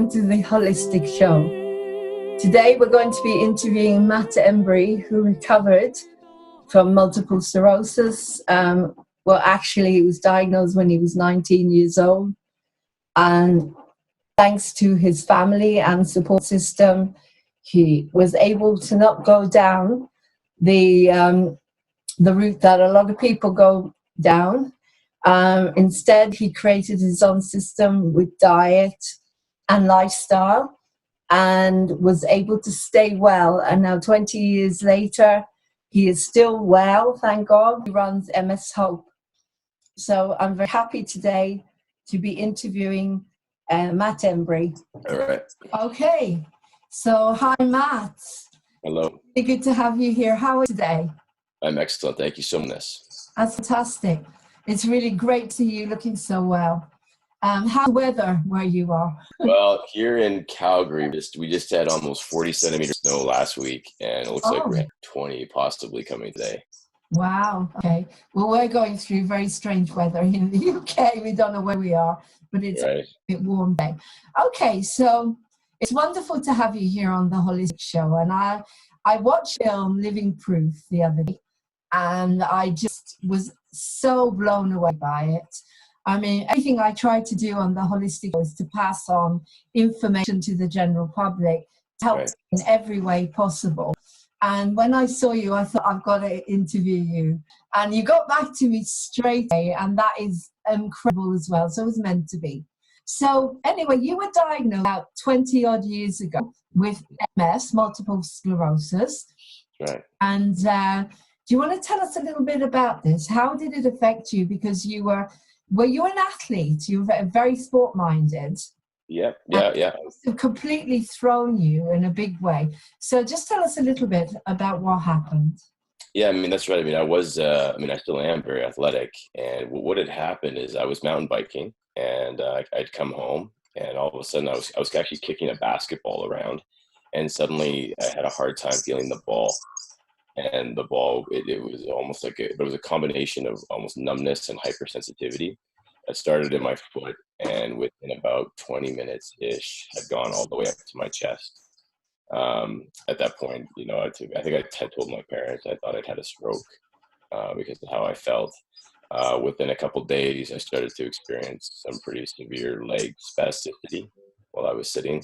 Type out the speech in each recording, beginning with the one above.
welcome to the Holistic Show. Today we're going to be interviewing Matt Embry, who recovered from multiple sclerosis. Actually, he was diagnosed when he was 19 years old. And thanks to his family and support system, he was able to not go down the route that a lot of people go down. Instead, he created his own system with diet and lifestyle and was able to stay well. And now 20 years later, he is still well, thank God. He runs MS Hope. So I'm very happy today to be interviewing Matt Embry. All right. Okay. So hi, Matt. Hello. It's good to have you here. How are you today? I'm excellent. Thank you so much. That's fantastic. It's really great to see you looking so well. How's the weather where you are? Well, here in Calgary, we just had almost 40 centimeters of snow last week, and it looks like we're at 20 possibly coming today. Wow. Okay. Well, we're going through very strange weather in the UK. We don't know where we are, but it's a bit warm day. Okay, so it's wonderful to have you here on the Holistic Show. And I watched film Living Proof the other day, and I just was so blown away by it. I mean, everything I try to do on the Holistic Show is to pass on information to the general public, to help in every way possible. And when I saw you, I thought, I've got to interview you. And you got back to me straight away, and that is incredible as well. So it was meant to be. So anyway, you were diagnosed about 20 odd years ago with MS, multiple sclerosis. Right. And do you want to tell us a little bit about this? How did it affect you? Because you were an athlete? You were very sport-minded. Yeah. It's completely thrown you in a big way. So just tell us a little bit about what happened. Yeah, I mean, that's right. I mean, I still am very athletic. And what had happened is I was mountain biking, and I'd come home, and all of a sudden I was actually kicking a basketball around, and suddenly I had a hard time feeling the ball. And the ball, it was almost like it was a combination of almost numbness and hypersensitivity. It started in my foot, and within about 20 minutes-ish, had gone all the way up to my chest. At that point, I think I had told my parents I thought I'd had a stroke because of how I felt. Within a couple days, I started to experience some pretty severe leg spasticity while I was sitting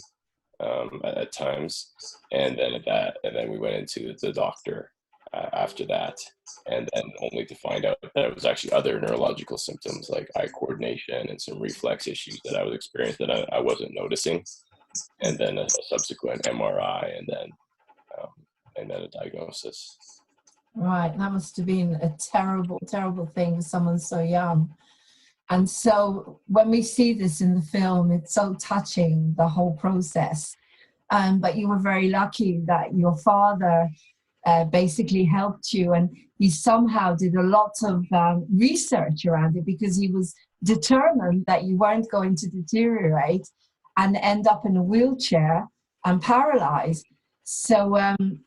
at times, and then we went into the doctor after that, and then only to find out that it was actually other neurological symptoms like eye coordination and some reflex issues that I was experiencing that I wasn't noticing, and then a subsequent MRI, and then a diagnosis. Right, that must have been a terrible, terrible thing for someone so young. And so when we see this in the film, it's so touching, the whole process. But you were very lucky that your father basically helped you, and he somehow did a lot of research around it because he was determined that you weren't going to deteriorate and end up in a wheelchair and paralyzed. So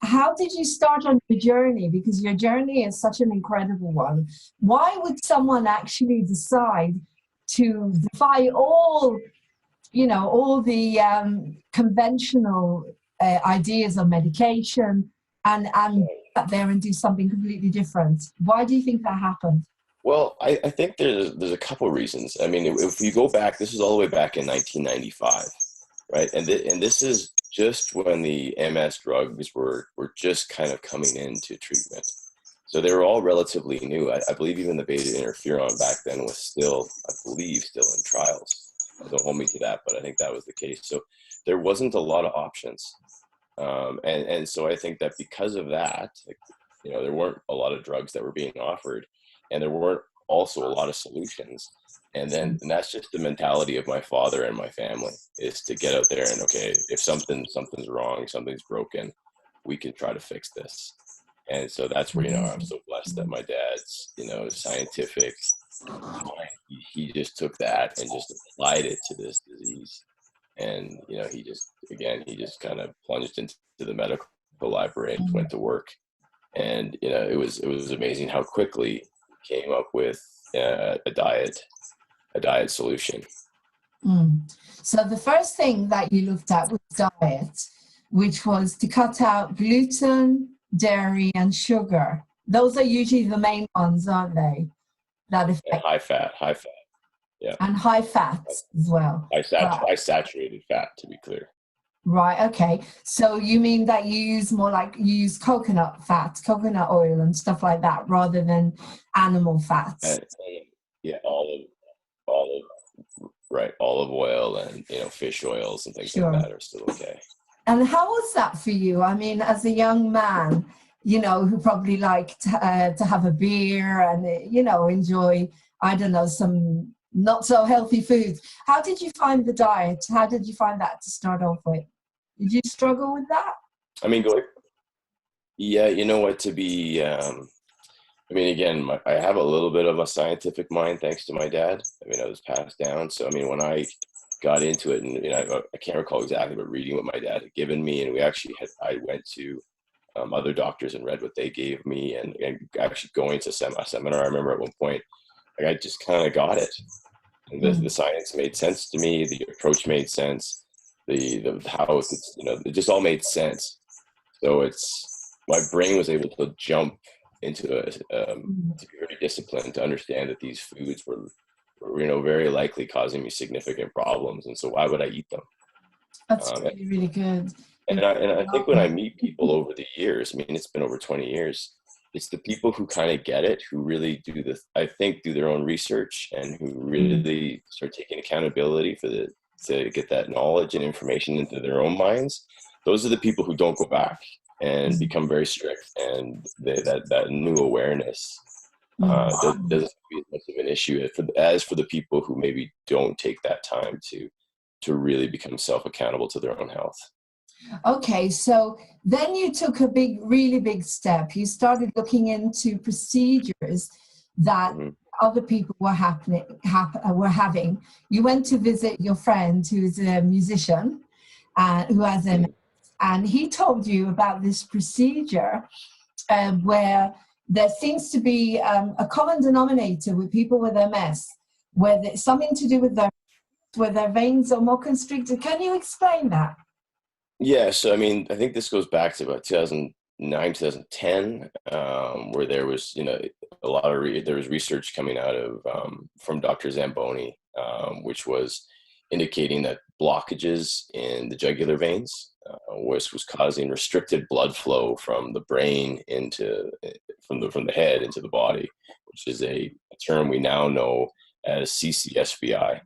how did you start on your journey? Because your journey is such an incredible one. Why would someone actually decide to defy all the conventional ideas of medication and get there and do something completely different? Why do you think that happened? Well, I think there's a couple reasons. I mean, if you go back, this is all the way back in 1995, right? And this is just when the MS drugs were just kind of coming into treatment. So they were all relatively new. I believe even the beta interferon back then was still in trials. Don't hold me to that, but I think that was the case. So there wasn't a lot of options. And so I think that because of that, there weren't a lot of drugs that were being offered, and there weren't also a lot of solutions. And that's just the mentality of my father and my family, is to get out there and, okay, if something's wrong, something's broken, we can try to fix this. And so that's where, I'm so blessed that my dad's, scientific mind, he just took that and just applied it to this disease. And, he just kind of plunged into the medical library and went to work. And, it was amazing how quickly he came up with a diet solution. Mm. So the first thing that you looked at was diet, which was to cut out gluten, dairy, and sugar. Those are usually the main ones, aren't they? That And affect, high fat. Yeah. and high fats as well. Right. High saturated fat, to be clear. Right. Okay. So you mean that you use more like you use coconut fat, coconut oil, and stuff like that, rather than animal fats. And yeah, olive, right, olive oil and fish oils and things like Sure. that are still okay. And how was that for you? I mean, as a young man, who probably liked to have a beer and, enjoy, I don't know, some not so healthy foods. How did you find the diet? How did you find that to start off with? Did you struggle with that? I mean, yeah, you know what, I mean, again, I have a little bit of a scientific mind thanks to my dad. I mean, I was passed down. So, I mean, when I got into it, and I can't recall exactly, but reading what my dad had given me, and I went to other doctors and read what they gave me, and actually going to a seminar. I remember at one point, like, I just kind of got it. And the science made sense to me. The approach made sense. The how it just all made sense. So my brain was able to jump into to be very disciplined to understand that these foods were very likely causing me significant problems, and so why would I eat them? That's really, really good. And I think when I meet people over the years, I mean, it's been over 20 years, it's the people who kind of get it, who really do their own research, and who really start taking accountability to get that knowledge and information into their own minds. Those are the people who don't go back and become very strict, and that new awareness doesn't be as much of an issue as for the people who maybe don't take that time to really become self-accountable to their own health. Okay, so then you took a really big step. You started looking into procedures that other people were having. You went to visit your friend who's a musician, who has MS, and he told you about this procedure where there seems to be a common denominator with people with MS, where it's something to do with their veins are more constricted. Can you explain that? Yeah, so I mean, I think this goes back to about 2009, 2010, where there was, there was research coming out of from Dr. Zamboni, which was indicating that blockages in the jugular veins was causing restricted blood flow from the brain from the head into the body, which is a term we now know as CCSVI.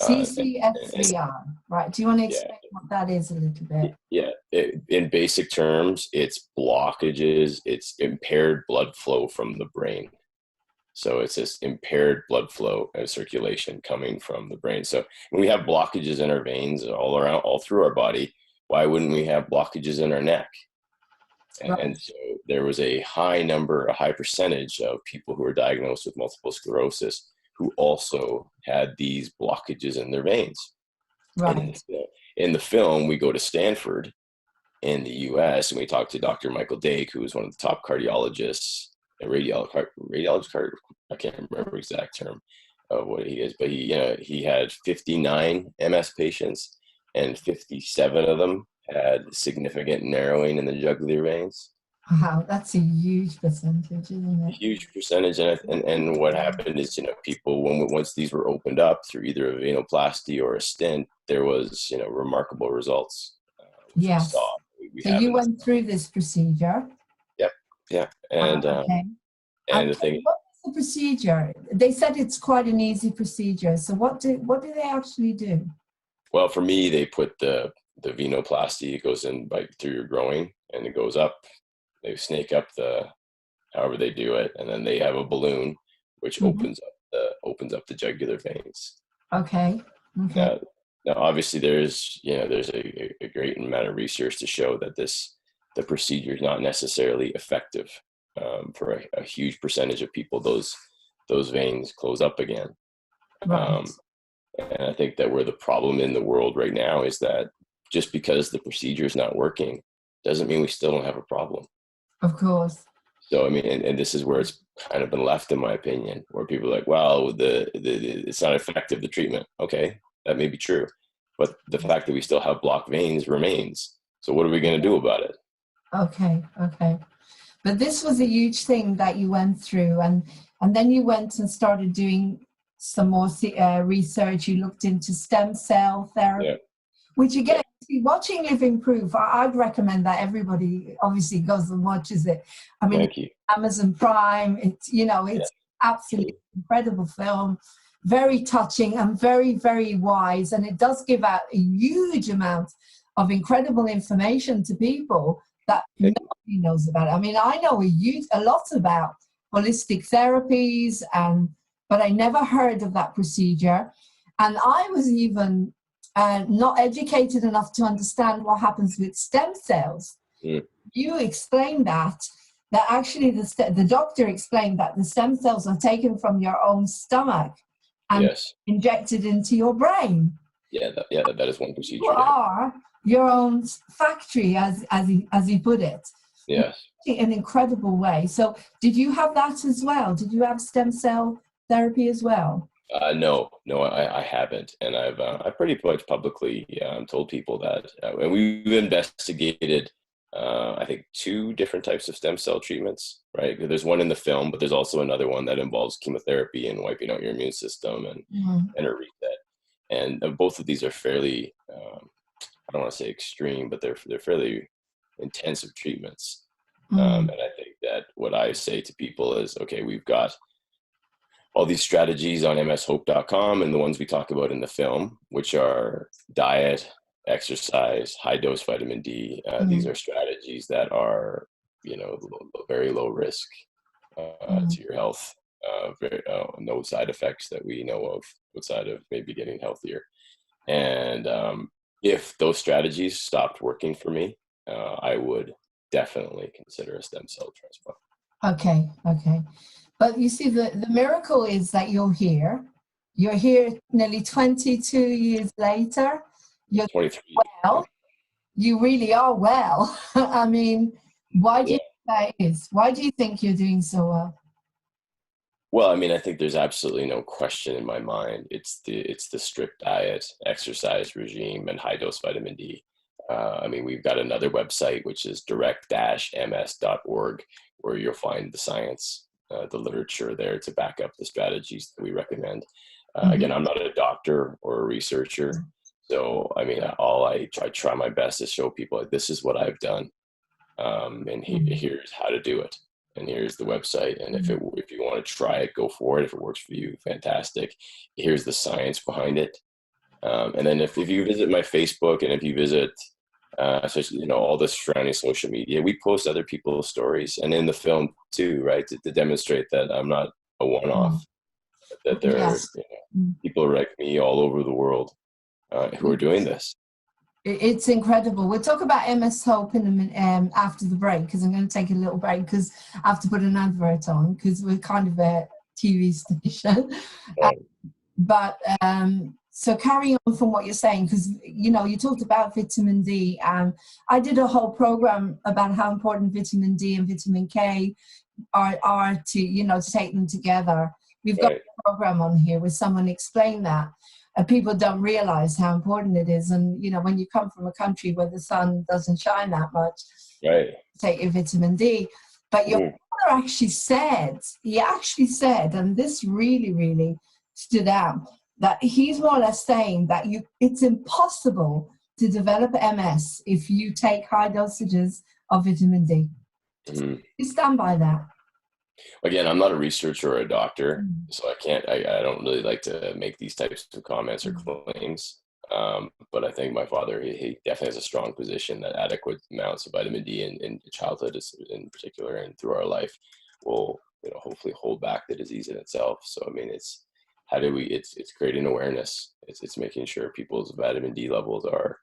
CCSVI, right? Do you want to explain what that is a little bit? Yeah, in basic terms, it's blockages, it's impaired blood flow from the brain. So it's this impaired blood flow and circulation coming from the brain. So when we have blockages in our veins all through our body, why wouldn't we have blockages in our neck? And so there was a high percentage of people who were diagnosed with multiple sclerosis who also had these blockages in their veins. Right. And in the film, we go to Stanford in the US and we talk to Dr. Michael Dake, who is one of the top cardiologists, radiologist, I can't remember the exact term of what he is, but he had 59 MS patients and 57 of them had significant narrowing in the jugular veins. Wow, that's a huge percentage, isn't it? A huge percentage, and what happened is, people once these were opened up through either a venoplasty or a stent, there was remarkable results. Yes. So you went through this procedure. Yep. Yeah. And and the thing. What was the procedure? They said it's quite an easy procedure. So what do they actually do? Well, for me, they put the venoplasty. It goes in through your groin, and it goes up. They snake up however they do it, and then they have a balloon which opens up the jugular veins. Okay. Now obviously there's a great amount of research to show that the procedure is not necessarily effective for a huge percentage of people. Those veins close up again. Right. And I think that where the problem in the world right now is that just because the procedure is not working doesn't mean we still don't have a problem. Of course. So, I mean, and this is where it's kind of been left, in my opinion, where people are like, well, it's not effective, the treatment. Okay, that may be true, but the fact that we still have blocked veins remains. So what are we going to do about it? Okay, okay. But this was a huge thing that you went through, and then you went and started doing some more research. You looked into stem cell therapy, Yeah. which again, watching Living Proof, I'd recommend that everybody obviously goes and watches it. I mean, Thank you. Amazon Prime, it's, you know, it's absolutely incredible film, very touching and very, very wise. And it does give out a huge amount of incredible information to people that nobody knows about it. I mean, I know a lot about holistic therapies, but I never heard of that procedure. And I was even not educated enough to understand what happens with stem cells. You explained that actually the doctor explained that the stem cells are taken from your own stomach and injected into your brain. That is one procedure. You are your own factory, as he put it. Yes. In an incredible way. So did you have that as well? Did you have stem cell therapy as well? No, I haven't, and I've pretty much publicly told people that, and we've investigated, I think, 2 different types of stem cell treatments. Right, there's one in the film, but there's also another one that involves chemotherapy and wiping out your immune system and a reset. And both of these are fairly, I don't want to say extreme, but they're fairly intensive treatments. And I think that what I say to people is, okay, we've got all these strategies on mshope.com and the ones we talk about in the film, which are diet, exercise, high dose vitamin D. These are strategies that are, very low risk to your health. No side effects that we know of outside of maybe getting healthier. And if those strategies stopped working for me, I would definitely consider a stem cell transplant. Okay. But you see, the miracle is that you're here. You're here nearly 22 years later. You're 23. well. You really are well. I mean, why do you think that is? Why do you think you're doing so well? Well, I mean, I think there's absolutely no question in my mind. It's the strict diet, exercise regime, and high dose vitamin D. I mean, we've got another website, which is direct-ms.org, where you'll find the science, the literature there to back up the strategies that we recommend. Again, I'm not a doctor or a researcher. So, I mean, I try my best to show people, like, this is what I've done. And here's how to do it. And here's the website. And if you want to try it, go for it. If it works for you, fantastic. Here's the science behind it. And then if you visit my Facebook and if you visit, all the surrounding social media, we post other people's stories, and in the film too, right, to demonstrate that I'm not a one-off, that there are people like me all over the world who are doing this. It's incredible. We'll talk about MS Hope in a minute, after the break, because I'm going to take a little break because I have to put an advert on because we're kind of a TV station. So carrying on from what you're saying, because, you talked about vitamin D. I did a whole program about how important vitamin D and vitamin K are to, to take them together. We've got a program on here where someone explained that. People don't realize how important it is. And, when you come from a country where the sun doesn't shine that much, take your vitamin D. But your father actually said, and this really, really stood out, that he's more or less saying that it's impossible to develop MS if you take high dosages of vitamin D. You stand by that? Again, I'm not a researcher or a doctor, so I don't really like to make these types of comments or claims. But I think my father, he definitely has a strong position that adequate amounts of vitamin D in childhood in particular and through our life will, hopefully hold back the disease in itself. So, I mean, it's creating awareness. It's making sure people's vitamin D levels are,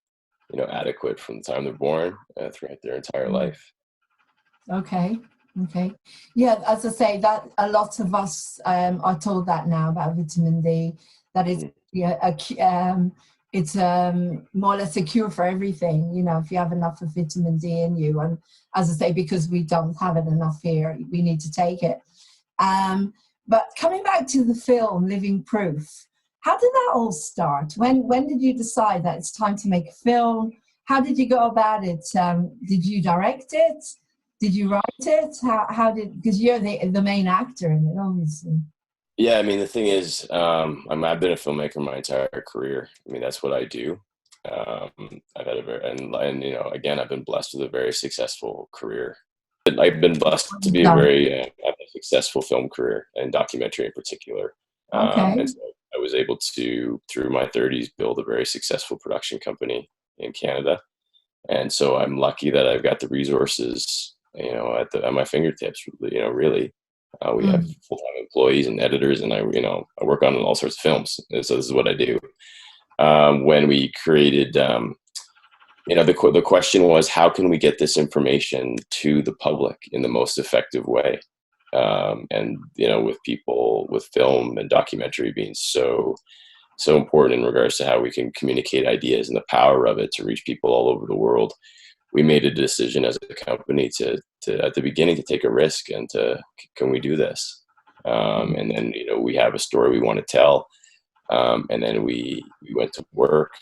adequate from the time they're born throughout their entire life. Okay. Yeah, as I say, that a lot of us are told that now about vitamin D, that it's more or less a cure for everything, if you have enough of vitamin D in you. And as I say, because we don't have it enough here, we need to take it. But coming back to the film, Living Proof, How did that all start? When did you decide that it's time to make a film? How did you go about it? Did you direct it? Did you write it? Because you're the main actor in it, obviously. Yeah, I mean, the thing is, I've been a filmmaker my entire career. I mean, that's what I do. I've had and you know, again, I've been blessed with a very successful career. I've been blessed to be have a successful film career and documentary in particular. Okay. And so I was able to, through my 30s, build a very successful production company in Canada. And so I'm lucky that I've got the resources, you know, at my fingertips. You know, really, we have full-time employees and editors, and I work on all sorts of films. And so this is what I do. When we created, you know, the question was, how can we get this information to the public in the most effective way? And you know, with film and documentary being so important in regards to how we can communicate ideas and the power of it to reach people all over the world, we made a decision as a company to at the beginning to take a risk and can we do this? And then, you know, we have a story we want to tell, and then we went to work,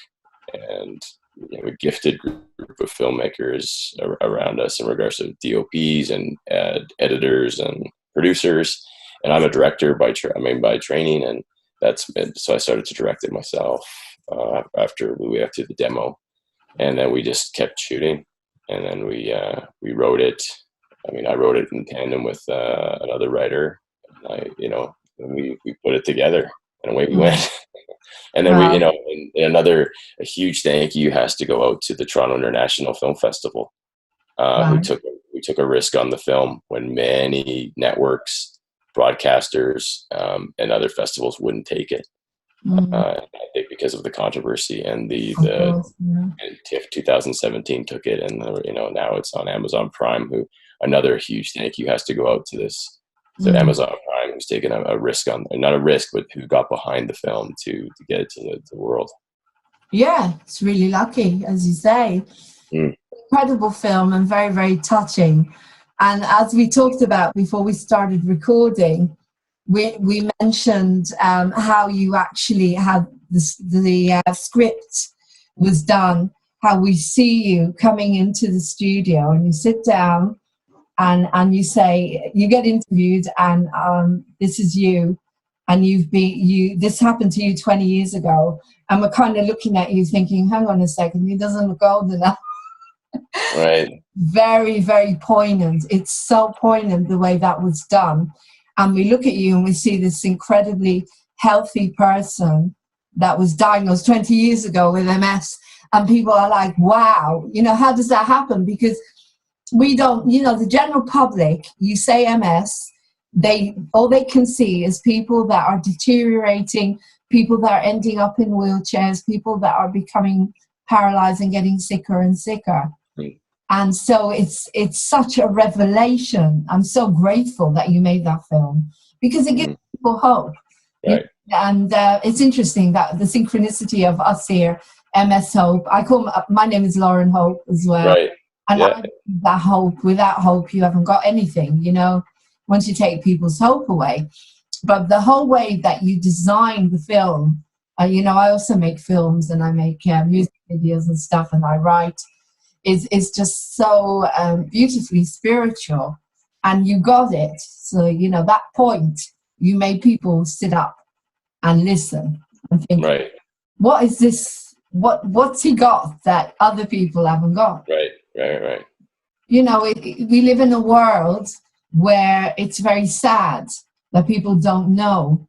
and you know, a gifted group of filmmakers around us in regards to DOPs and editors and producers. And I'm a director by training, and so I started to direct it myself after we went through the demo, and then we just kept shooting, and then we wrote it. I mean, I wrote it in tandem with another writer. And we put it together, and away we went. And then we, you know, and a huge thank you has to go out to the Toronto International Film Festival. We took a risk on the film when many networks, broadcasters, and other festivals wouldn't take it. I think because of the controversy and and TIFF 2017 took it, and you know, now it's on Amazon Prime. Another huge thank you has to go out to Amazon Prime, who's taken a risk not a risk, but who got behind the film to get it to the world. Yeah, it's really lucky, as you say. Incredible film and very, very touching. And as we talked about before we started recording, we mentioned how you actually had the script was done, how we see you coming into the studio and you sit down and you say, you get interviewed, and this is you, and this happened to you 20 years ago, and we're kind of looking at you thinking, hang on a second, he doesn't look old enough. Right. Very, very poignant. It's so poignant the way that was done. And we look at you and we see this incredibly healthy person that was diagnosed 20 years ago with MS. And people are like, wow, you know, how does that happen? Because we don't, you know, the general public, you say MS, all they can see is people that are deteriorating, people that are ending up in wheelchairs, people that are becoming paralyzed and getting sicker and sicker. And so it's such a revelation. I'm so grateful that you made that film, because it gives people hope. Right. And it's interesting that the synchronicity of us here, MS Hope. My name is Lauren Hope as well. Right. And that hope, without hope, you haven't got anything, you know, once you take people's hope away. But the whole way that you design the film, you know, I also make films and I make music videos and stuff, and I write, is just so beautifully spiritual. And you got it. So, you know, that point, you made people sit up and listen and think, right, what is this? What's he got that other people haven't got? Right. You know, we live in a world where it's very sad that people don't know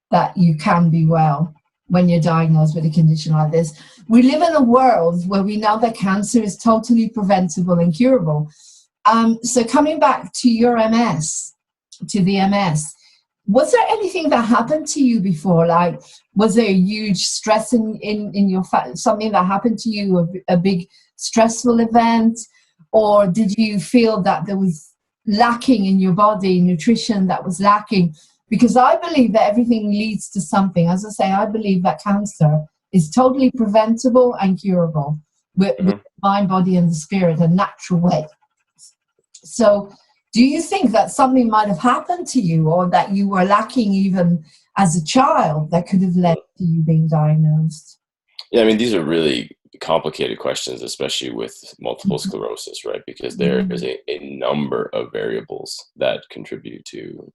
that you can be well when you're diagnosed with a condition like this. We live in a world where we know that cancer is totally preventable and curable. So coming back to your MS, to the MS, was there anything that happened to you before? Like, was there a huge stress in your something that happened to you, a big stressful event? Or did you feel that there was lacking in your body, nutrition that was lacking? Because I believe that everything leads to something. As I say, I believe that cancer is totally preventable and curable with the mind, body, and the spirit, a natural way. So Do you think that something might have happened to you, or that you were lacking even as a child, that could have led to you being diagnosed? Yeah, I mean, these are really complicated questions, especially with multiple sclerosis, right? Because there is a number of variables that contribute to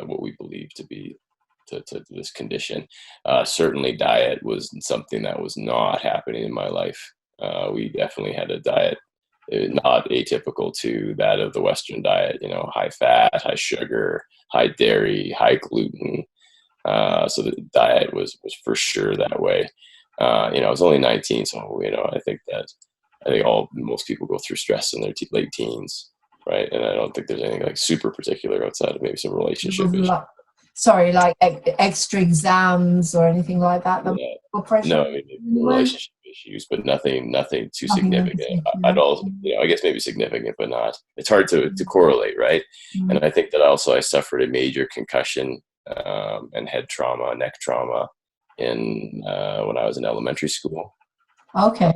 what we believe to be to this condition. Certainly, diet was something that was not happening in my life. We definitely had a diet not atypical to that of the Western diet. You know, high fat, high sugar, high dairy, high gluten. So the diet was for sure that way. I was only 19, so I think most people go through stress in their late teens, right? And I don't think there's anything like super particular outside of maybe some relationship issues. Sorry, like extra exams or anything like that? Yeah. Pressure? No, I mean, relationship issues, but nothing too significant. I'd also, I guess maybe significant, but not. It's hard to correlate, right? And I think that also I suffered a major concussion and head trauma, neck trauma when I was in elementary school. Okay.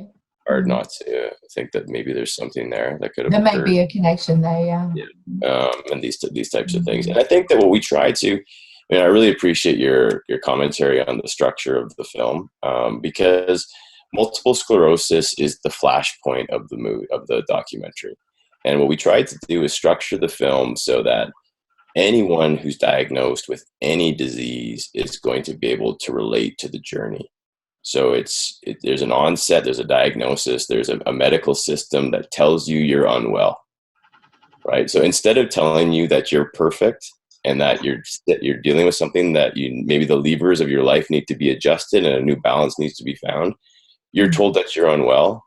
Hard not to think that maybe there's something there that could have There occurred. may be a connection there, yeah. And these types of things. And I think that what we try to, I really appreciate your commentary on the structure of the film, because multiple sclerosis is the flashpoint of the documentary. And what we tried to do is structure the film so that anyone who's diagnosed with any disease is going to be able to relate to the journey. So there's an onset, there's a diagnosis, there's a medical system that tells you you're unwell, right? So instead of telling you that you're perfect and that you're dealing with something that maybe the levers of your life need to be adjusted and a new balance needs to be found, you're told that you're unwell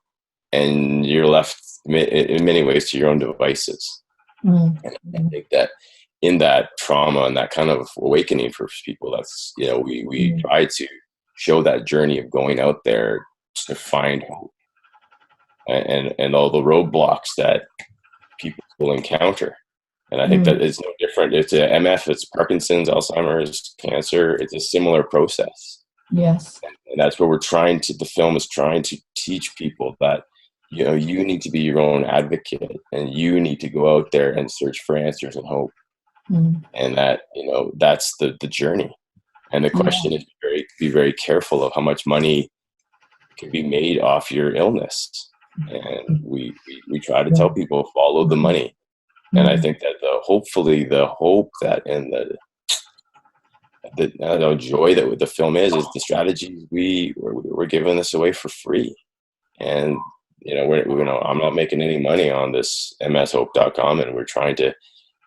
and you're left in many ways to your own devices. And I think that in that trauma and that kind of awakening for people, that's, we try to show that journey of going out there to find hope and all the roadblocks that people will encounter. And I think that it's no different. It's a MF, it's Parkinson's, Alzheimer's, cancer. It's a similar process. Yes. And that's what the film is trying to teach people, that, you need to be your own advocate and you need to go out there and search for answers and hope. And that, that's the journey. And the question is be very careful of how much money can be made off your illness. And we try to tell people, follow the money. And I think that hopefully the hope that and the joy that the film is the strategy we're giving this away for free. And I'm not making any money on this mshope.com, and we're trying to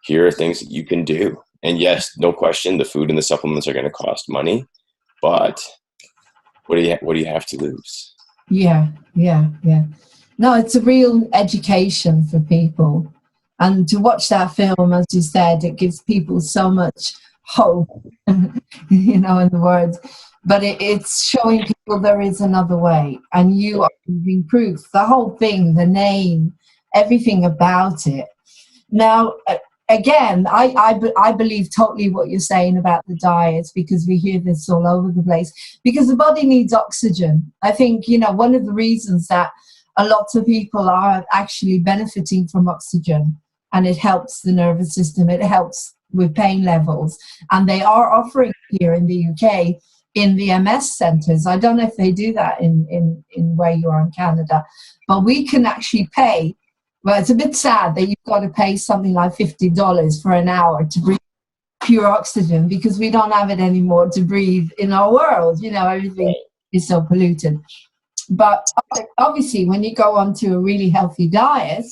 here are things that you can do. And yes, no question, the food and the supplements are going to cost money, but what do you have to lose? Yeah. No, it's a real education for people. And to watch that film, as you said, it gives people so much hope, in the words. But it's showing people there is another way. And you are giving proof. The whole thing, the name, everything about it. Now, again, I believe totally what you're saying about the diet, because we hear this all over the place, because the body needs oxygen. I think, one of the reasons that a lot of people are actually benefiting from oxygen, and it helps the nervous system, it helps with pain levels. And they are offering here in the UK in the MS centres. I don't know if they do that in where you are in Canada, but we can actually pay. Well, it's a bit sad that you've got to pay something like $50 for an hour to breathe pure oxygen, because we don't have it anymore to breathe in our world. Everything is so polluted. But obviously, when you go onto a really healthy diet,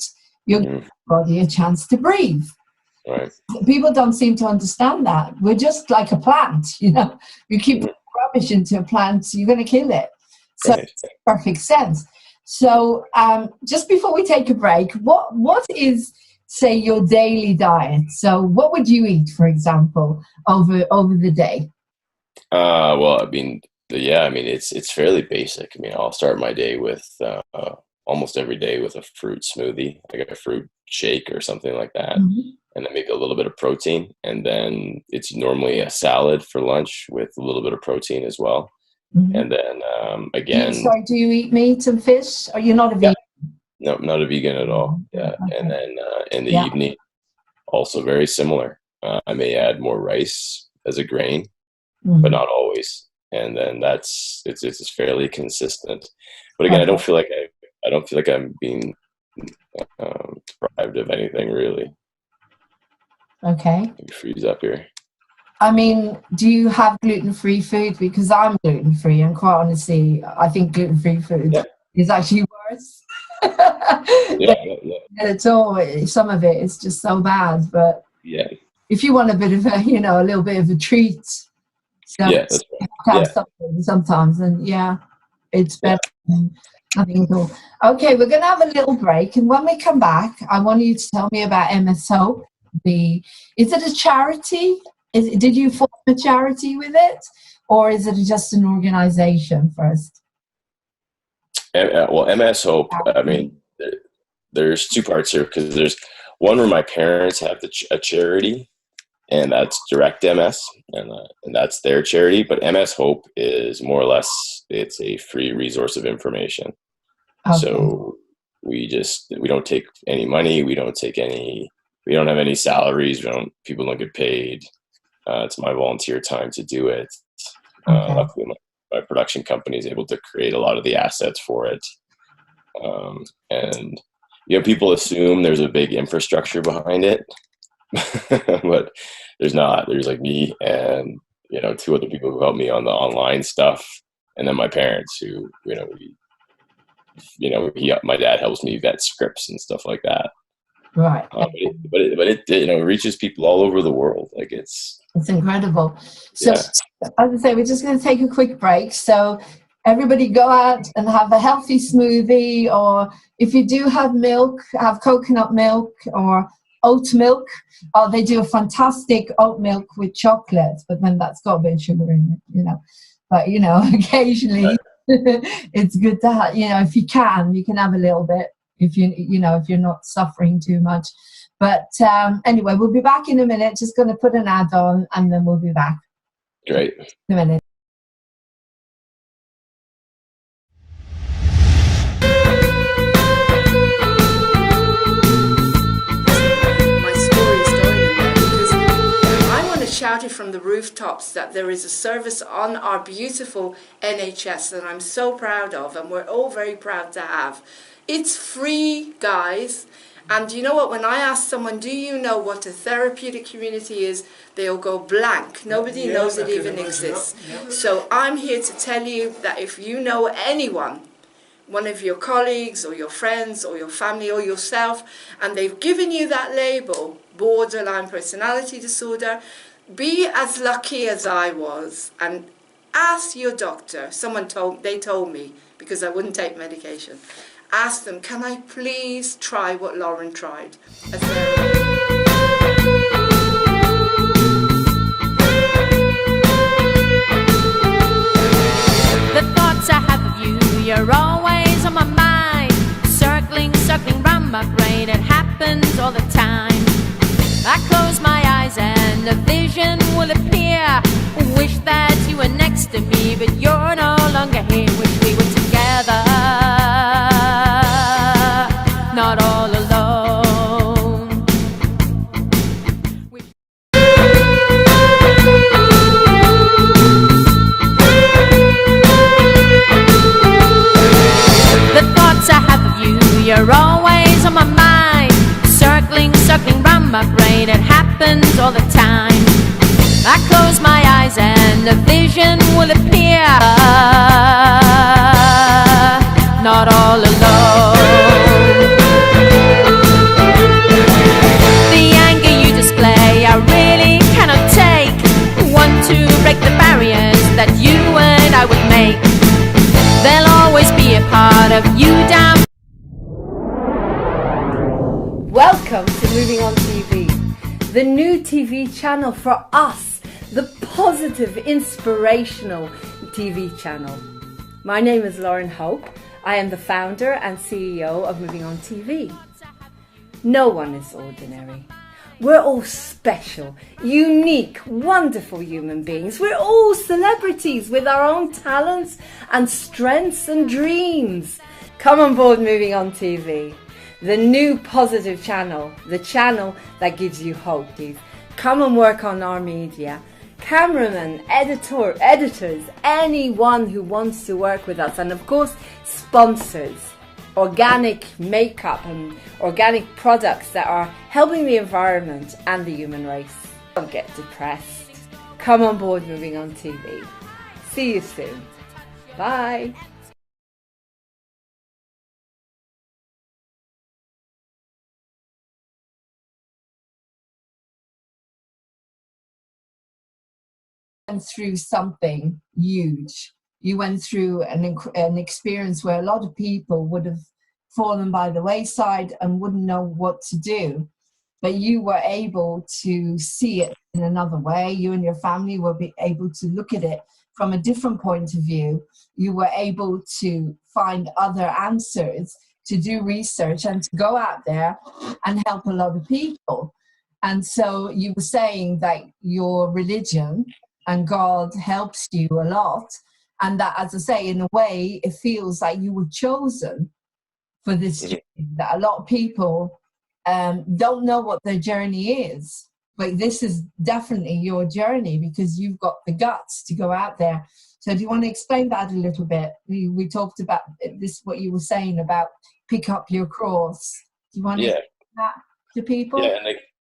you give your body a chance to breathe. Right. People don't seem to understand that. We're just like a plant, You keep rubbish into a plant, you're going to kill it. So it makes perfect sense. So just before we take a break, what is, say, your daily diet? So what would you eat, for example, over the day? Well, it's fairly basic. I'll start my day with almost every day with a fruit smoothie, like a fruit shake or something like that. And then maybe a little bit of protein. And then it's normally a salad for lunch with a little bit of protein as well. And then again, do you eat meat and fish? Or you're not a vegan? No, not a vegan at all. Yeah. Okay. And then in the evening, also very similar. I may add more rice as a grain, Mm-hmm. but not always. And then it's fairly consistent. But again, Okay. I don't feel like I'm being deprived of anything really. Okay. Let me freeze up here. I mean, do you have gluten-free food? Because I'm gluten-free, and quite honestly, I think gluten-free food is actually worse. Yeah. At all. Some of it is just so bad. But if you want a bit of a, a little bit of a treat, so that's right. have something sometimes, and it's better than nothing at all. Okay, we're going to have a little break, and when we come back, I want you to tell me about MS Hope. Is it a charity? Did you form a charity with it, or is it just an organization first? Well, MS Hope, I mean, there's two parts here, because there's one where my parents have a charity, and that's Direct MS, and that's their charity. But MS Hope is more or less, it's a free resource of information. Okay. So we don't take any money. We don't have any salaries. People don't get paid. It's my volunteer time to do it. Okay. Luckily, my production company is able to create a lot of the assets for it. And people assume there's a big infrastructure behind it, but there's not. There's like me and two other people who help me on the online stuff, and then my parents who my dad helps me vet scripts and stuff like that. Right. But it reaches people all over the world. Like it's incredible. So as I say, we're just going to take a quick break. So everybody go out and have a healthy smoothie, or if you do have milk, have coconut milk or oat milk. They do a fantastic oat milk with chocolate, but then that's got a bit of sugar in it, But occasionally it's good to have, if you can have a little bit. If if you're not suffering too much. But anyway, we'll be back in a minute. Just going to put an ad on, and then we'll be back. Great. In a minute. My story is going in there because I want to shout it from the rooftops that there is a service on our beautiful NHS that I'm so proud of, and we're all very proud to have. It's free, guys. And you know what? When I ask someone, do you know what a therapeutic community is? They'll go blank. Nobody knows it even exists. So I'm here to tell you that if you know anyone, one of your colleagues or your friends or your family or yourself, and they've given you that label, borderline personality disorder, be as lucky as I was and ask your doctor. They told me, because I wouldn't take medication. Ask them, can I please try what Lauren tried? The thoughts I have of you, you're always on my mind. Circling round my brain, it happens all the time. I close my eyes and a vision will appear. Wish that you were next to me, but you're no longer here. Wish we were together, not all alone. The thoughts I have of you, you're always on my mind. Circling round my brain, it happens all the time. I close my eyes and a vision will appear, not all alone. The anger you display, I really cannot take. Want to break the barriers that you and I would make. There'll always be a part of you down. Welcome to Moving On TV, the new TV channel for us, the positive, inspirational TV channel. My name is Lauren Hope. I am the founder and CEO of Moving On TV. No one is ordinary. We're all special, unique, wonderful human beings. We're all celebrities with our own talents and strengths and dreams. Come on board Moving On TV. the new positive channel, the channel that gives you hope, please. Come and work on our media. Cameramen, editors, anyone who wants to work with us, and of course sponsors, organic makeup and organic products that are helping the environment and the human race. Don't get depressed. Come on board Moving On TV. See you soon. Bye. Through something huge. You went through an experience where a lot of people would have fallen by the wayside and wouldn't know what to do. But you were able to see it in another way. You and your family were able to look at it from a different point of view. You were able to find other answers, to do research, and to go out there and help a lot of people. And so you were saying that your religion and God helps you a lot, and that, as I say, in a way, it feels like you were chosen for this journey. That a lot of people don't know what their journey is, but this is definitely your journey because you've got the guts to go out there. So do you want to explain that a little bit? We talked about this, what you were saying about pick up your cross. Do you want to explain that to people?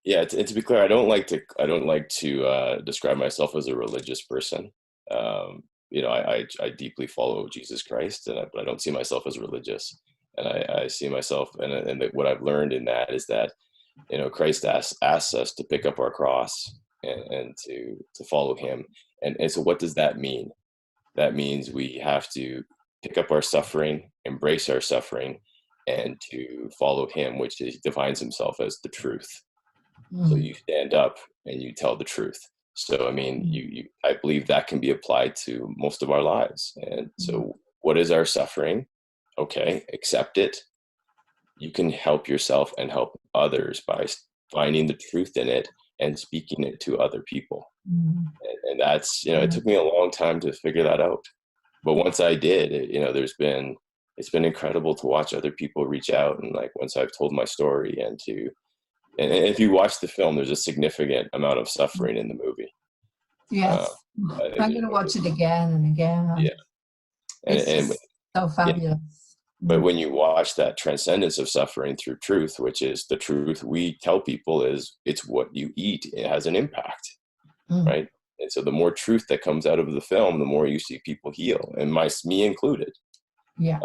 Yeah, and to be clear, I don't like to describe myself as a religious person. I deeply follow Jesus Christ, but I don't see myself as religious. And I see myself, and what I've learned in that is that, Christ asks us to pick up our cross and to follow Him. And so, what does that mean? That means we have to pick up our suffering, embrace our suffering, and to follow Him, which defines Himself as the truth. So you stand up and you tell the truth. So, I mean, I believe that can be applied to most of our lives. And so what is our suffering? Okay, accept it. You can help yourself and help others by finding the truth in it and speaking it to other people. And that's, it took me a long time to figure that out. But once I did, it's been incredible to watch other people reach out. And like, once I've told my story and if you watch the film, there's a significant amount of suffering in the movie. Yes. I'm going to watch it again and again. Yeah. It's so fabulous. Yeah. But when you watch that transcendence of suffering through truth, which is the truth we tell people is it's what you eat, it has an impact, right? And so the more truth that comes out of the film, the more you see people heal, and me included. Yeah.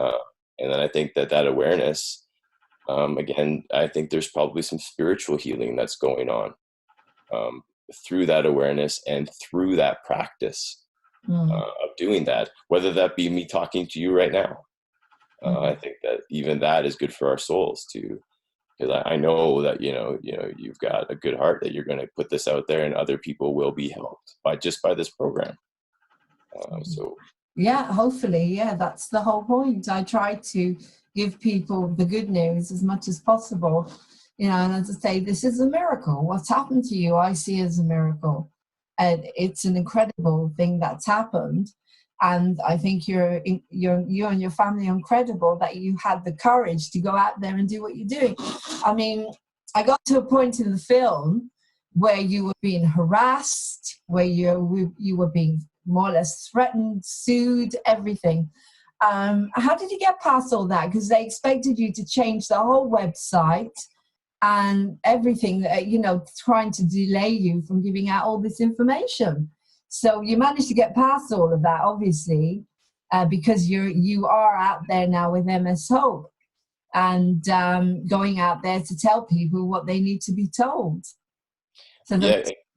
And then I think that awareness, again, I think there's probably some spiritual healing that's going on through that awareness and through that practice of doing that, whether that be me talking to you right now. I think that even that is good for our souls too, because I know that, you've got a good heart, that you're going to put this out there and other people will be helped by this program. Yeah, hopefully. Yeah, that's the whole point. I try to give people the good news as much as possible, and as I say, this is a miracle. What's happened to you, I see as a miracle, and it's an incredible thing that's happened. And I think you and your family are incredible that you had the courage to go out there and do what you're doing. I mean, I got to a point in the film where you were being harassed, where you were being more or less threatened, sued, everything. How did you get past all that? Because they expected you to change the whole website and everything, trying to delay you from giving out all this information. So you managed to get past all of that, obviously, because you are out there now with MS Hope and going out there to tell people what they need to be told. So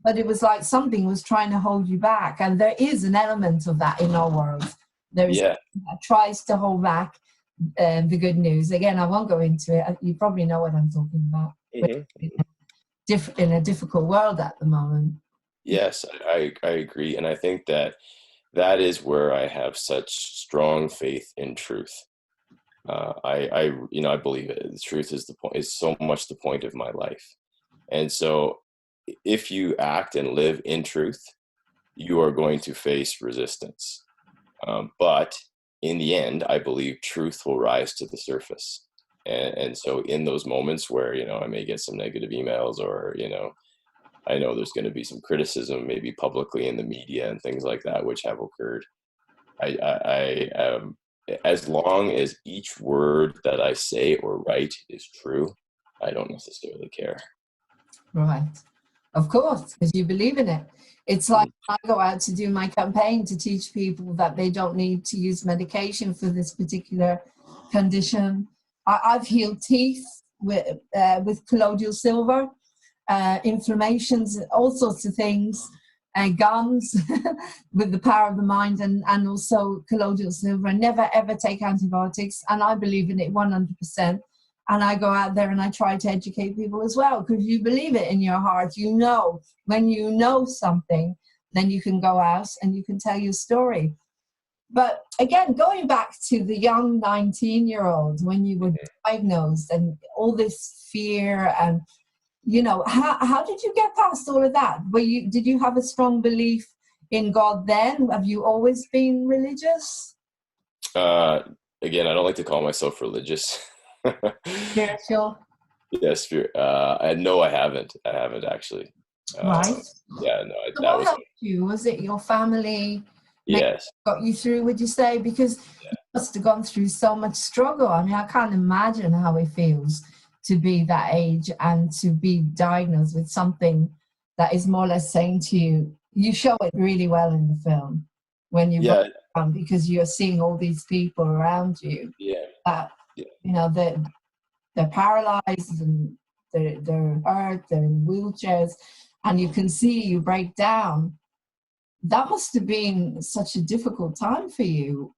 but it was like something was trying to hold you back, and there is an element of that in our world. There is that tries to hold back the good news. Again, I won't go into it. You probably know what I'm talking about. In a difficult world at the moment. Yes, I agree. And I think that is where I have such strong faith in truth. I believe it. The truth is so much the point of my life. And so if you act and live in truth, you are going to face resistance. But in the end, I believe truth will rise to the surface. And so in those moments where, I may get some negative emails, or, I know there's going to be some criticism, maybe publicly in the media and things like that, which have occurred. As long as each word that I say or write is true, I don't necessarily care. Right. Of course, because you believe in it. It's like I go out to do my campaign to teach people that they don't need to use medication for this particular condition. I've healed teeth with colloidal silver, inflammations, all sorts of things, gums with the power of the mind, and also colloidal silver. I never ever take antibiotics, and I believe in it 100%. And I go out there and I try to educate people as well, because you believe it in your heart. When you know something, then you can go out and you can tell your story. But again, going back to the young 19-year-old, when you were diagnosed, and all this fear, and how did you get past all of that? Did you have a strong belief in God then? Have you always been religious? Again, I don't like to call myself religious. Spiritual? Yes, no, I haven't. I haven't actually. Right. Yeah, no. So what helped you? Was it your family? Yes. Got you through, would you say? Because you must have gone through so much struggle. I mean, I can't imagine how it feels to be that age and to be diagnosed with something that is more or less saying to you, you show it really well in the film when you because you're seeing all these people around you that they're paralyzed and they're hurt, they're in wheelchairs, and you can see you break down. That must have been such a difficult time for you.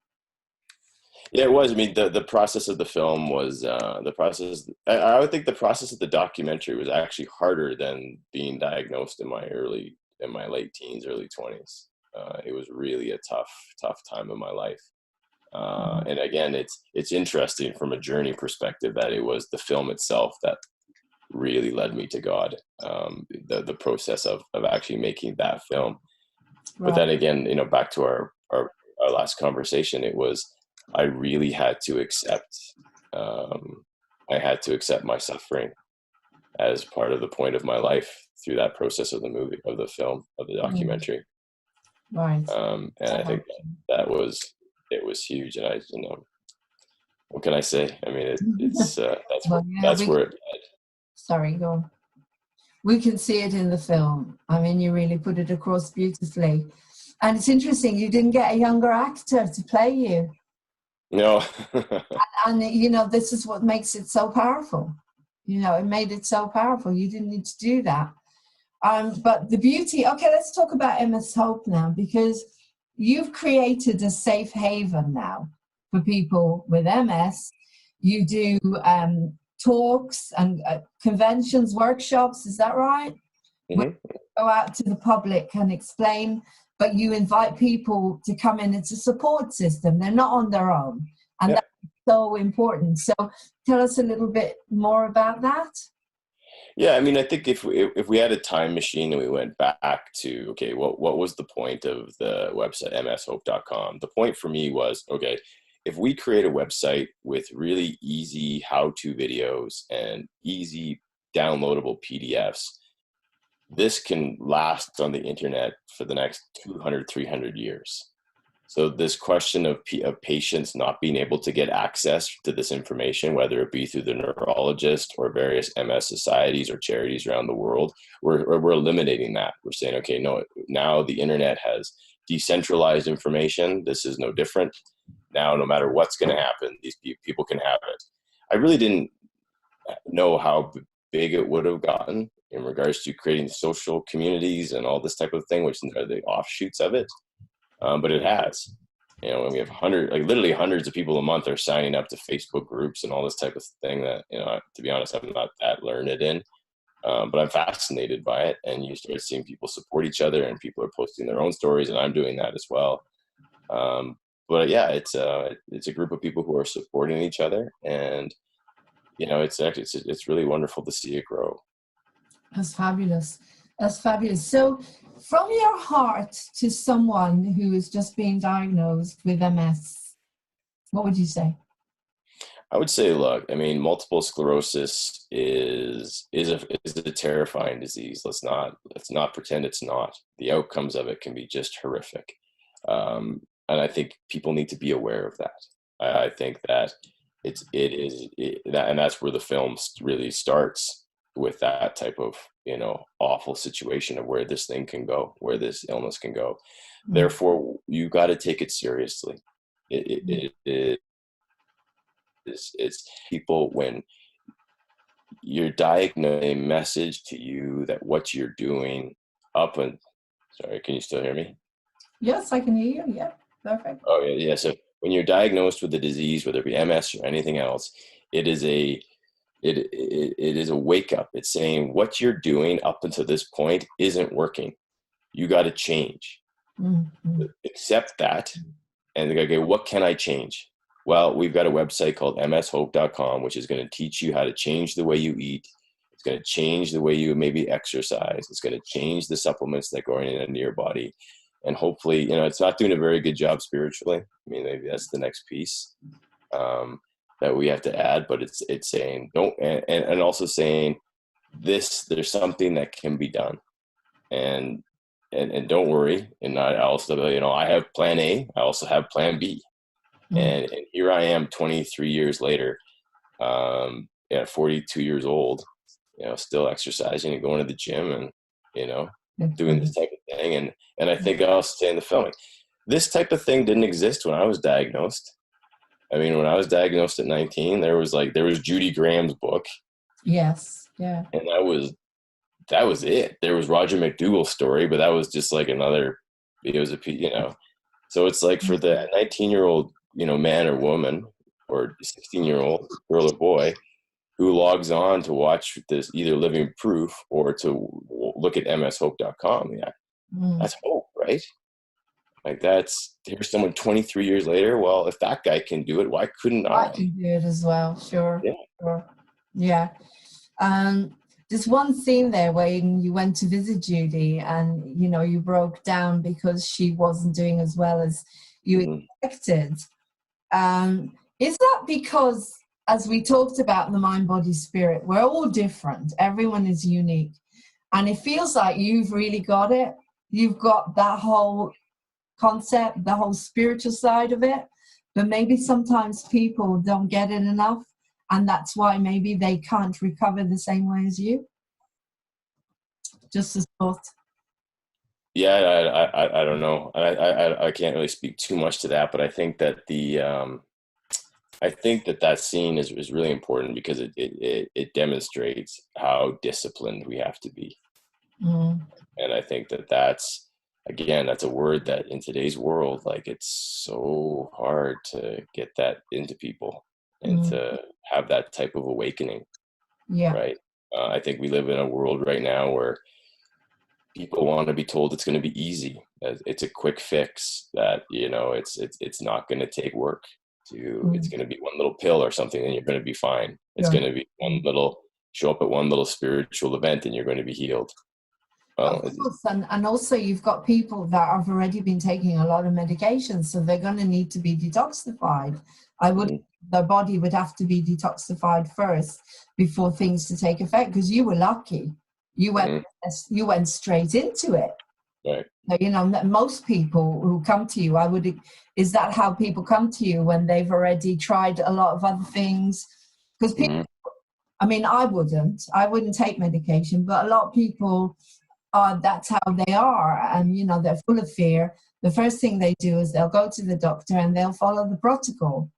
Yeah, it was. I mean, the process of the film was the process. I would think the process of the documentary was actually harder than being diagnosed in my late teens, early 20s. It was really a tough time in my life. And again, it's interesting from a journey perspective that it was the film itself that really led me to God. The process of actually making that film. Right. But then again, back to our last conversation, it was, I really had to accept, my suffering as part of the point of my life through that process of the movie, of the film, of the documentary. Right. And I think it was huge. And what can I say? I mean, it's that's where it led. Sorry, go on. We can see it in the film. I mean, you really put it across beautifully. And it's interesting, you didn't get a younger actor to play you. No. and this is what makes it so powerful. It made it so powerful. You didn't need to do that. But the beauty, okay, let's talk about MS Hope now, because you've created a safe haven now for people with MS. You do talks and conventions, workshops, is that right? Mm-hmm. Go out to the public and explain, but you invite people to come in. It's a support system. They're not on their own. And that's so important. So tell us a little bit more about that. Yeah, I mean, I think if we had a time machine and we went back to, okay, what was the point of the website, mshope.com? The point for me was, okay, if we create a website with really easy how-to videos and easy downloadable PDFs, this can last on the internet for the next 200, 300 years. So this question of patients not being able to get access to this information, whether it be through the neurologist or various MS societies or charities around the world, we're eliminating that. We're saying, okay, no, now the internet has decentralized information. This is no different. Now, no matter what's going to happen, these people can have it. I really didn't know how big it would have gotten in regards to creating social communities and all this type of thing, which are the offshoots of it. But it has, and we have literally hundreds of people a month are signing up to Facebook groups and all this type of thing that, to be honest, I'm not that learned in, but I'm fascinated by it. And you start seeing people support each other and people are posting their own stories, and I'm doing that as well. But yeah, it's a group of people who are supporting each other, and it's really wonderful to see it grow. That's fabulous. That's fabulous. So from your heart to someone who is just being diagnosed with MS, what would you say? I would say, look, I mean, multiple sclerosis is a terrifying disease. Let's not pretend it's not. The outcomes of it can be just horrific, and I think people need to be aware of that. I think that and that's where the film really starts, with that type of, awful situation of where this thing can go, where this illness can go. Mm-hmm. Therefore, you got to take it seriously. It's people, when you're diagnosed, a message to you that what you're doing sorry, can you still hear me? Yes, I can hear you. Yeah, perfect. Oh yeah. So when you're diagnosed with a disease, whether it be MS or anything else, it is a wake up. It's saying what you're doing up until this point isn't working. You got to change. Mm-hmm. Accept that, and okay, what can I change? Well, we've got a website called mshope.com, which is going to teach you how to change the way you eat. It's going to change the way you maybe exercise. It's going to change the supplements that go in into your body. And hopefully, it's not doing a very good job spiritually. I mean, maybe that's the next piece that we have to add. But it's saying don't, and also saying there's something that can be done, and don't worry. And I also, I have plan A. I also have plan B. And here I am 23 years later, at 42 years old, still exercising and going to the gym and, doing this type of thing. And I think I'll say in the filming, this type of thing didn't exist when I was diagnosed. I mean, when I was diagnosed at 19, there was Judy Graham's book. Yes. Yeah. And that was it. There was Roger McDougall's story, but that was just like another, it was so it's like for the 19-year-old, man or woman, or 16-year-old girl or boy who logs on to watch this, either Living Proof or to look at mshope.com. Yeah. That's hope, right? Like here's someone 23 years later. Well, if that guy can do it, why couldn't I? I can do it as well. Sure. Yeah. Sure. Yeah. There's one scene there when you went to visit Judy and, you broke down because she wasn't doing as well as you expected. Is that because, as we talked about the mind, body, spirit, we're all different. Everyone is unique. And it feels like you've really got it. You've got that whole concept, the whole spiritual side of it. But maybe sometimes people don't get it enough. And that's why maybe they can't recover the same way as you. Just a thought. Yeah, I don't know. I can't really speak too much to that, but I think that that scene is really important because it demonstrates how disciplined we have to be. And I think that's a word that in today's world, like, it's so hard to get that into people and to have that type of awakening. Yeah. Right. I think we live in a world right now where people want to be told it's going to be easy. It's a quick fix, that, it's not going to take work. It's going to be one little pill or something and you're going to be fine. It's going to be show up at one little spiritual event and you're going to be healed. Of course, and also you've got people that have already been taking a lot of medication, so they're going to need to be detoxified. Their body would have to be detoxified first before things to take effect, because you were lucky. You went straight into it. Right. Most people who come to you, is that how people come to you, when they've already tried a lot of other things? Because people, I wouldn't take medication, but a lot of people, that's how they are. And, they're full of fear. The first thing they do is they'll go to the doctor and they'll follow the protocol.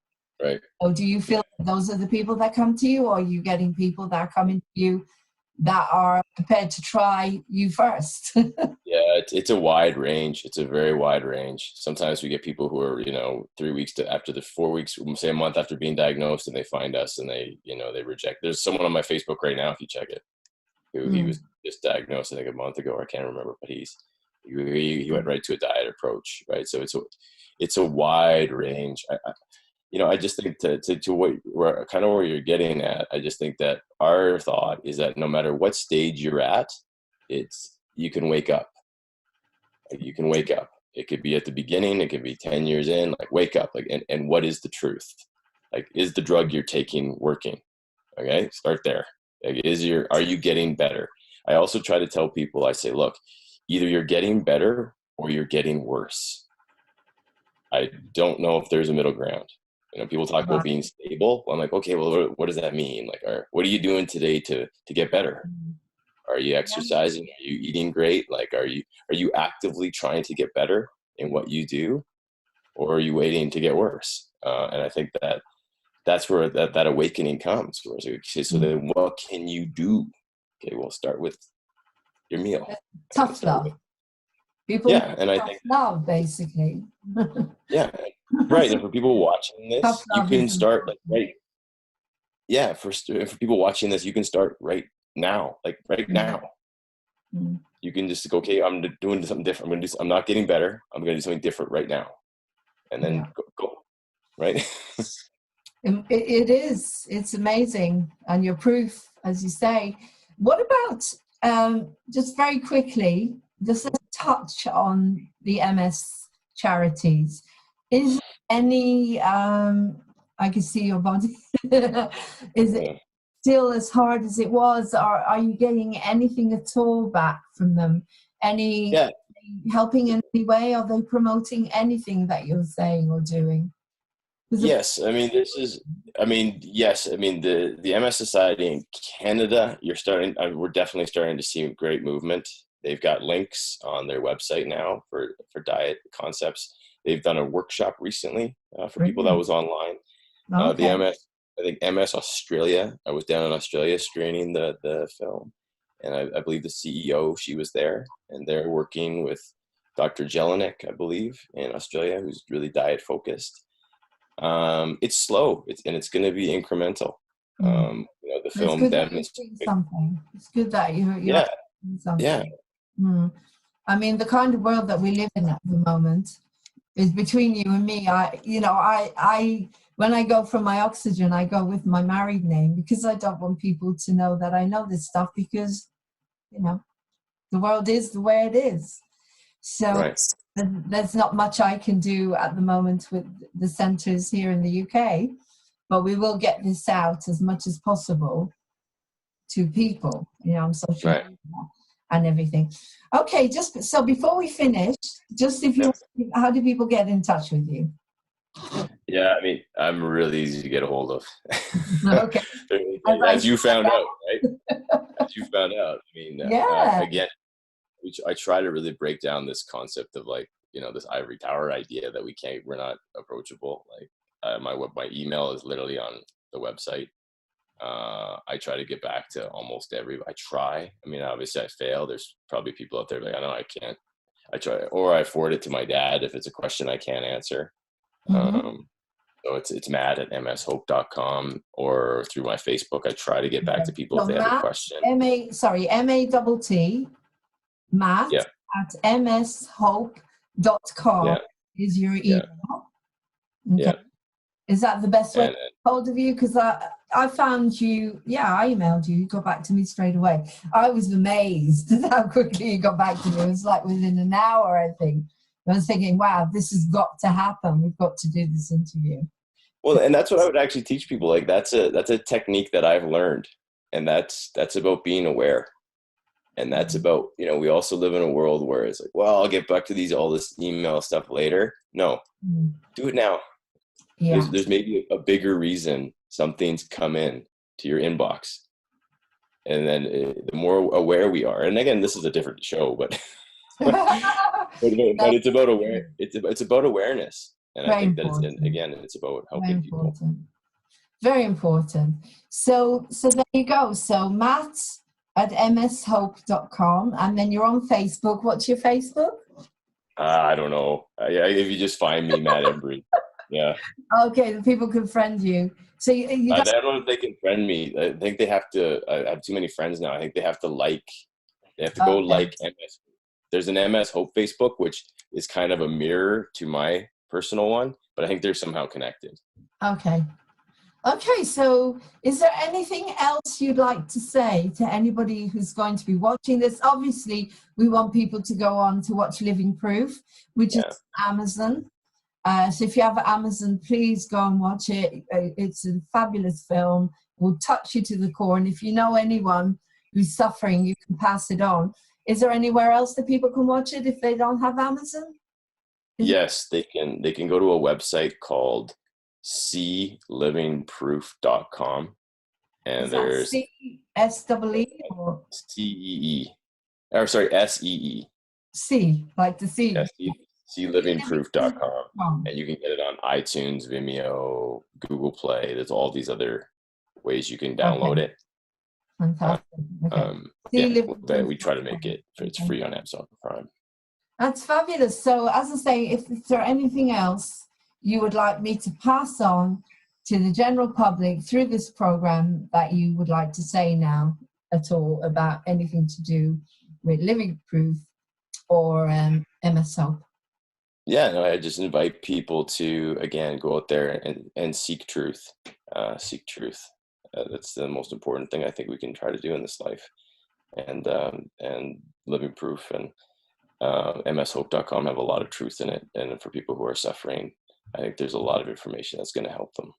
Right. So do you feel those are the people that come to you, or are you getting people that are coming to you that are prepared to try you first? Yeah, it's a wide range. It's a very wide range. Sometimes we get people who are, 3 weeks after the 4 weeks, say a month after being diagnosed, and they find us and they reject. There's someone on my Facebook right now, if you check it, who he was just diagnosed, I think, a month ago, or I can't remember, but he went right to a diet approach, right? So it's a wide range. I just think to where you're getting at, I just think that our thought is that no matter what stage you're at, you can wake up. You can wake up. It could be at the beginning. It could be 10 years in. Like, wake up. Like, and what is the truth? Like, is the drug you're taking working? Okay, start there. Like, are you getting better? I also try to tell people, I say, look, either you're getting better or you're getting worse. I don't know if there's a middle ground. You know, people talk about being stable. Well, I'm like, okay, well, what does that mean? Like, what are you doing today to get better? Are you exercising? Are you eating great? Like, are you actively trying to get better in what you do, or are you waiting to get worse? And I think that's where that awakening comes. Where it's like, okay, so then what can you do? Okay, we'll start with your meal. Tough love. People, yeah, and I think love basically. Yeah, right. And for people watching this, you can start like right. Yeah, for people watching this, you can start right now, like right now. You can just go, okay, I'm doing something different. I'm not getting better. I'm going to do something different right now, and then go. Right. It is. It's amazing, and your proof, as you say. What about just very quickly, just a touch on the MS charities? Is any? I can see your body. Is it still as hard as it was, or are you getting anything at all back from them? Any helping in any way? Are they promoting anything that you're saying or doing? Yes, I mean the MS Society in Canada, we're definitely starting to see great movement. They've got links on their website now for diet concepts. They've done a workshop recently for people that was online. The MS, I think MS Australia, I was down in Australia screening the film, and I believe the CEO, she was there, and they're working with Dr. Jelinek, I believe, in Australia, who's really diet focused. It's slow, it's going to be incremental. The film something. It's good that you're doing something. I mean, the kind of world that we live in at the moment is between you and me. I when I go for my oxygen, I go with my married name because I don't want people to know that I know this stuff, because the world is the way it is. So there's not much I can do at the moment with the centres here in the UK, but we will get this out as much as possible to people, on social media and everything. Okay, just so before we finish, how do people get in touch with you? Yeah, I mean, I'm really easy to get a hold of. Okay. As you found out, right? As you found out. I mean, again, I try to really break down this concept of this ivory tower idea that we're not approachable. Like my email is literally on the website. I try to get back to almost I try. I mean, obviously I fail. There's probably people out there like, I know I can't. I try, or I forward it to my dad if it's a question I can't answer. So it's matt@mshope.com, or through my Facebook. I try to get back to people if they have a question. M-A-T-T, Matt at mshope.com is your email. Okay. Is that the best way to get hold of you? Because I found you, I emailed you got back to me straight away. I was amazed at how quickly you got back to me. It was like within an hour, I think. I was thinking, wow, this has got to happen. We've got to do this interview. Well, and that's what I would actually teach people. Like that's a technique that I've learned, and that's about being aware. And that's about, we also live in a world where it's like, well, I'll get back to all this email stuff later. No, do it now. Yeah. There's maybe a bigger reason something's come in to your inbox. And then the more aware we are, and again, this is a different show, but but it's about it's about awareness. And I think that it's about helping people. Very important. So there you go. So Matt at mshope.com, and then you're on Facebook. What's your Facebook? I don't know. If you just find me, Matt Embry. Yeah. Okay, the people can friend you. So you I don't know if they can friend me. I think they have to. I have too many friends now. I think they have to like. They have to go like MS. There's an MS Hope Facebook, which is kind of a mirror to my personal one, but I think they're somehow connected. Okay. So is there anything else you'd like to say to anybody who's going to be watching this? Obviously, we want people to go on to watch Living Proof, which is Amazon. So if you have Amazon, please go and watch it. It's a fabulous film. It will touch you to the core. And if you know anyone who's suffering, you can pass it on. Is there anywhere else that people can watch it if they don't have Amazon? Yes, they can go to a website called seelivingproof.com, and there's C-S-E-E or CEE, or sorry, SEE. C, like the C. seelivingproof.com, and you can get it on iTunes, Vimeo, Google Play. There's all these other ways you can download it. Fantastic. We try to make it's free on Amazon Prime. That's fabulous. So as I say, if there anything else you would like me to pass on to the general public through this program that you would like to say now at all about anything to do with Living Proof or MS Hope? Yeah, no, I just invite people to, again, go out there and seek truth. Seek truth. That's the most important thing I think we can try to do in this life. And Living Proof and mshope.com have a lot of truth in it. And for people who are suffering, I think there's a lot of information that's going to help them.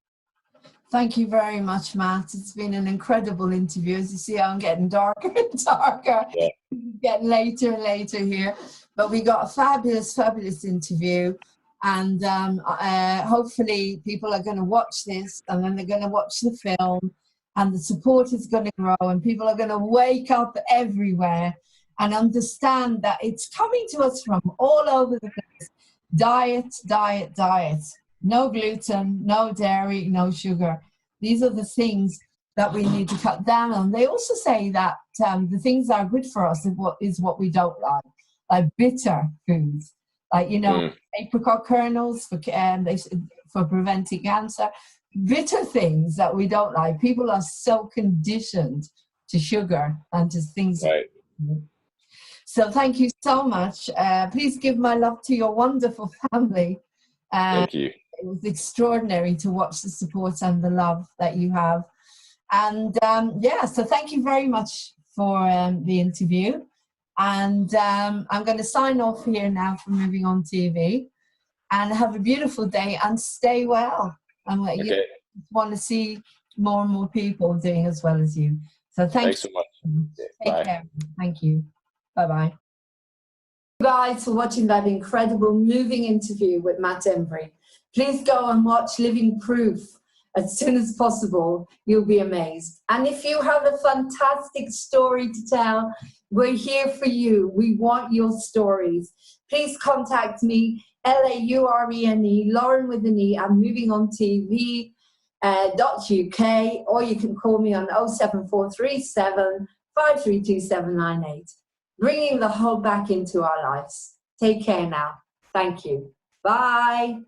Thank you very much, Matt. It's been an incredible interview. As you see, I'm getting darker and darker. Yeah. Getting later and later here. But we got a fabulous, fabulous interview. And hopefully people are going to watch this, and then they're going to watch the film, and the support is going to grow, and people are going to wake up everywhere and understand that it's coming to us from all over the place. Diet, diet, diet. No gluten, no dairy, no sugar. These are the things that we need to cut down on. They also say that the things that are good for us is what we don't like bitter foods, like, apricot kernels for preventing cancer. Bitter things that we don't like. People are so conditioned to sugar and to things. Right. So thank you so much. Please give my love to your wonderful family. Thank you. It was extraordinary to watch the support and the love that you have. And so thank you very much for the interview. And I'm going to sign off here now from Moving On TV. And have a beautiful day and stay well. And you want to see more and more people doing as well as you. So thanks so much. Take care. Thank you. Bye-bye. Guys, for watching that incredible moving interview with Matt Embry. Please go and watch Living Proof as soon as possible. You'll be amazed. And if you have a fantastic story to tell, we're here for you. We want your stories. Please contact me, Laurene, Lauren with an E, I'm Moving On TV. .uk, or you can call me on 07437 532 798. Bringing the hope back into our lives. Take care now. Thank you. Bye.